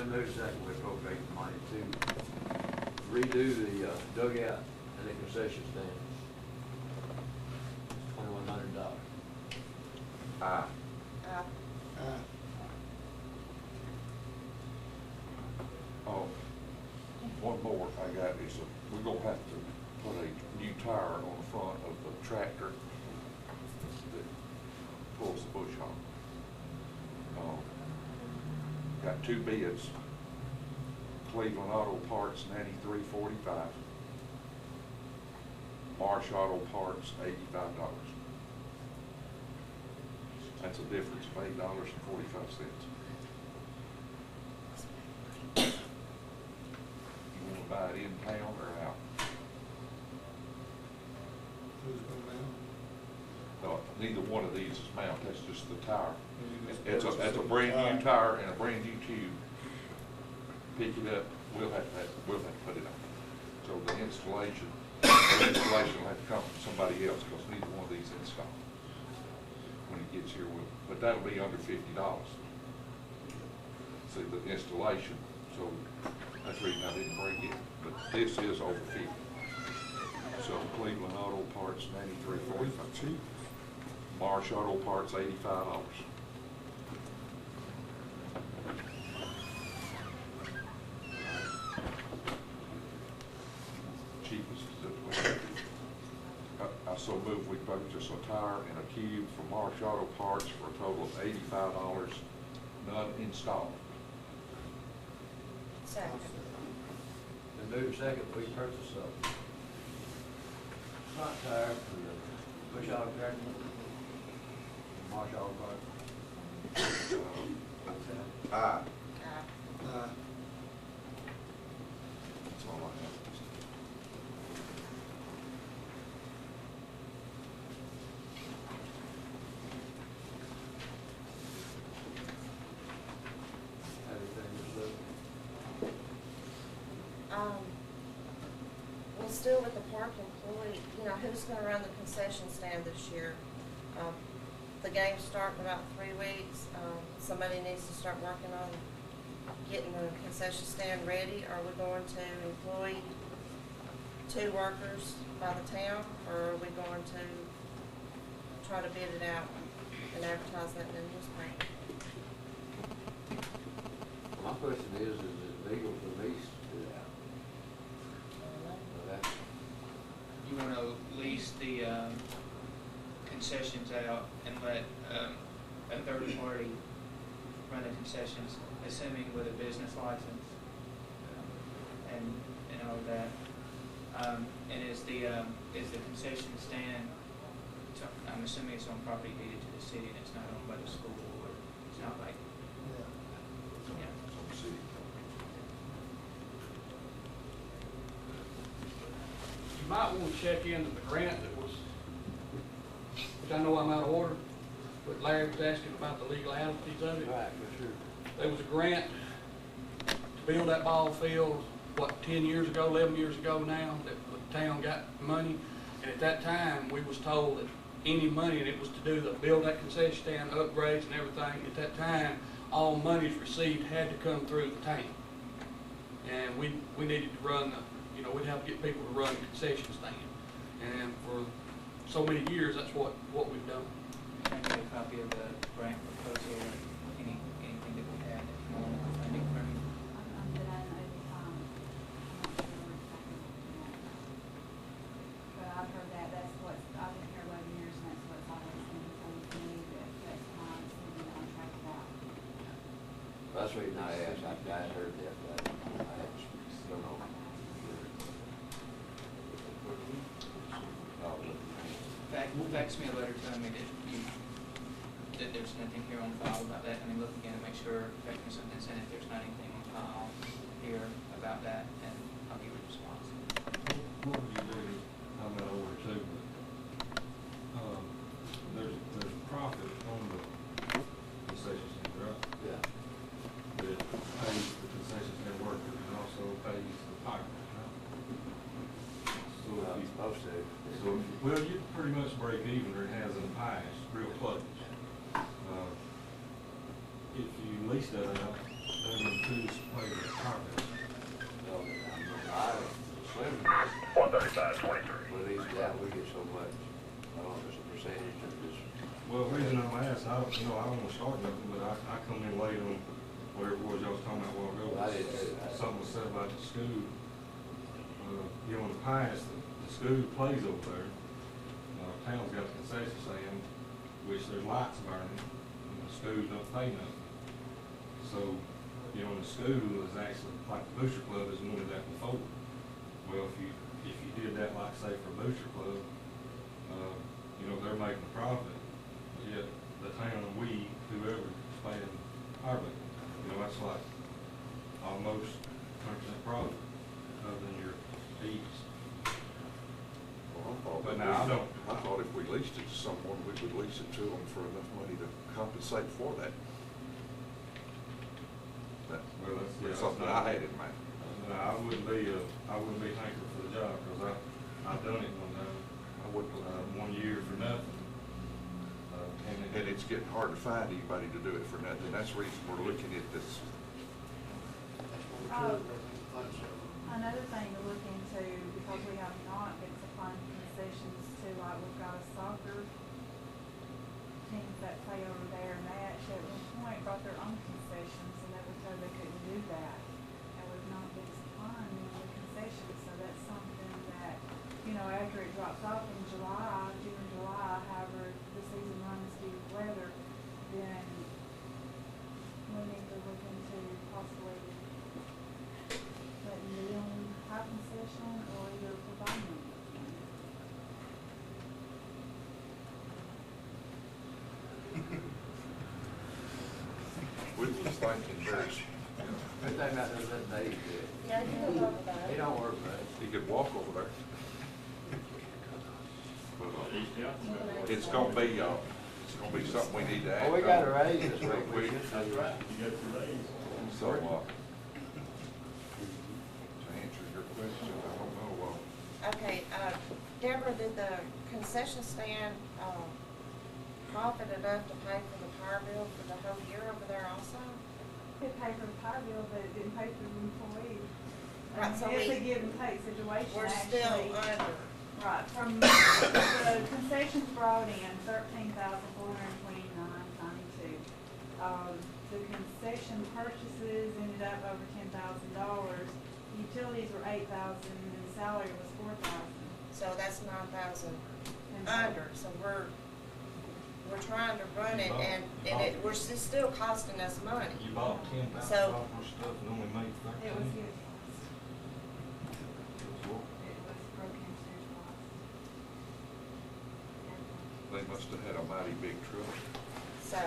move second, we appropriate the money to redo the dugout and the concession stand. $2,100. Aye. Oh, one more I got is, we're gonna have to put a new tire on the front of the tractor that pulls the bush hog. Got two bids, Cleveland Auto Parts, $93.45, Marsh Auto Parts, $85. That's a difference of $8.45. You wanna buy it in town or out? Who's going down? No, neither one of these is mounted, that's just the tire. That's That's a brand new tire and a brand new tube. Pick it up, we'll have to put it on. So the installation will have to come from somebody else, because neither one of these installed. When it gets here, but that'll be under $50. See, the installation, so that's the reason I didn't bring it, but this is over 50. So Cleveland Auto Parts, $93.45. Marsh Auto Parts, $85. Cheapest is at I so move we purchase a tire and a cube from Marsh Auto Parts for a total of $85, none installed. Second. Then move second, we purchase a front tire for the push out tractor. Marsh Auto Parts. Aye. Aye. That's all I have. Everything is up. Well, still with the park employee, who's gonna run the concession stand this year? The game's starting in about 3 weeks. Somebody needs to start working on getting the concession stand ready. Are we going to employ 2 workers by the town, or are we going to try to bid it out and advertise that in the newspaper? My question is it legal to lease it out? That's, You want to lease the concessions out and let a third party run the concessions, assuming with a business license and all of that. And is the concession stand, I'm assuming it's on property deeded to the city and it's not owned by the school, or it's not like, yeah. It's on the city. You might want to check into the grant that was, which I know I'm out of order, but Larry was asking about the legalities of it. right, for sure. There was a grant to build that ball field, 10 years ago, 11 years ago now, that the town got money. And at that time, we was told that any money, and it was to do the build that concession stand, upgrades and everything. At that time, all monies received had to come through the town. And we needed to run we'd have to get people to run the concession stand. And for so many years, that's what we've done. Can I get a copy of the grant proposal or anything that we had on funding from you? But I know, I'm not sure exactly what you're at. But I've heard that's what's, I've been here 11 years, and that's what's always been told to me, that's why I'm sitting on track of that. That's the reason I asked, I heard that, but I don't know. Fax me a letter telling me that there's nothing here on file about that. I mean, look again and make sure, fax me something saying if there's not anything on file here about that, and I'll give you a response. What would you do, I'm not over too, but, there's profit on the concession stand, right? Yeah. That pays the concession stand workers and also pays the piper, right? So if you, Supposed to. well, you pretty much break even, or it has in the past, real close. If you lease that out, who's playing the carpet. Slim, 135.23. with these guys, we get so much, I don't know if it's a percentage of this. Well, the reason I'm asking, I don't, you know, I don't wanna start nothing, but I come in late on whatever it was y'all was talking about a while ago. I did too. Something was said about the school. You know, in the past, the school plays over there. Town's got a concession stand, which there's lights burning, and the school don't pay nothing. So, you know, the school is actually, like the Booster Club has wanted that before. Well, if you did that, like say for Booster Club, you know, they're making a profit, yet the town, we, whoever's paying our bill, you know, that's like almost 100% profit other than your fees. Well, I thought But that now, I we- don't- I thought if we leased it to someone, we would lease it to them for enough money to compensate for that. Well, that's, yeah, That's something that's not- I had in mind. I wouldn't be hankering for the job, cause I've done it one time, I wouldn't, 1 year for nothing. and it's getting hard to find anybody to do it for nothing. That's the reason we're looking at this. Another thing to look into, because we have not been supplying concessions to, like, we've got a soccer teams that play over there, and they actually at one point brought their own concessions, and they were told they couldn't do that. And we've not been supplying them with concessions, so that's something that, you know, after it drops off in July, June, July, however the season runs due to weather, then we need to look into possibly letting them have concession or either providing them. We was thinking there's, Good thing about those that Dave did. Yeah, you can talk about He it. don't work much. he could walk over there. But, it's gonna be something we need to act Oh, on. we got a raise this week. We- We should do that. So, to answer your question, I don't know, Okay, Deborah, did the concession stand, profit enough to pay for the power bill for the whole year over there also? It paid for the power bill, but it didn't pay for the employees. Right, so It's a we- give and take situation, We're actually. still under. Right, from, the concessions brought in $13,429.92. The concession purchases ended up over $10,000. Utilities were $8,000 and the salary was $4,000. So that's 9,000 under, so we're trying to run it and it's still costing us money. You bought $10,000 So- worth of stuff and only made It was 13. good. It was broken into twice. they must have had a mighty big truck. So,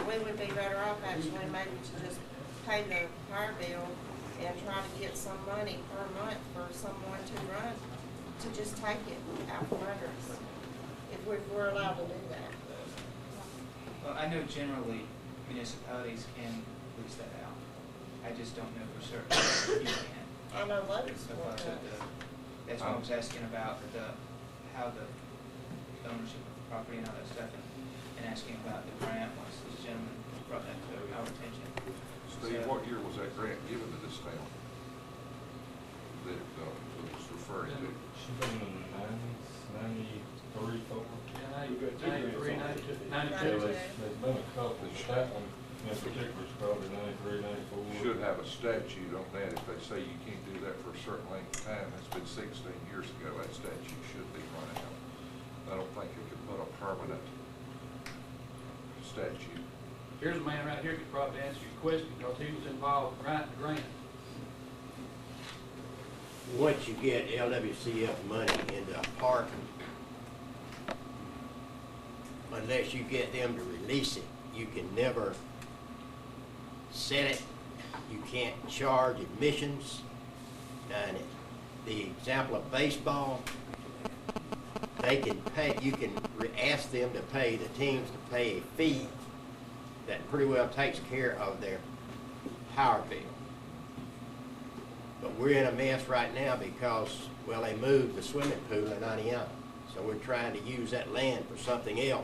we would be better off actually maybe to just pay the power bill and try to get some money per month for someone to run, to just take it out from under us, if we're allowed to do that. Well, I know generally municipalities can lease that out. I just don't know for certain if you can. I know Lowe's Because will of do. that's what I was asking about how the ownership of the property and all that stuff, and asking about the grant once this gentleman brought that to our attention. Steve, So- what year was that grant given to this town? That, was referring to? She's been in the 90s, 93, 4. Yeah, 93, 92. There's been a couple, but that one in particular is probably 93, 94. Should have a statute on that. If they say you can't do that for a certain length of time, it's been 16 years ago, that statute should be running out. I don't think it could put a permanent statute. Here's a man right here who could probably answer your question, because he was involved in writing the grant. Once you get LWCF money into a park, unless you get them to release it, you can never set it. You can't charge admissions. And the example of baseball, they can pay, you can ask them to pay, the teams to pay a fee that pretty well takes care of their power bill. But we're in a mess right now because, well, they moved the swimming pool in Aniana. So we're trying to use that land for something else.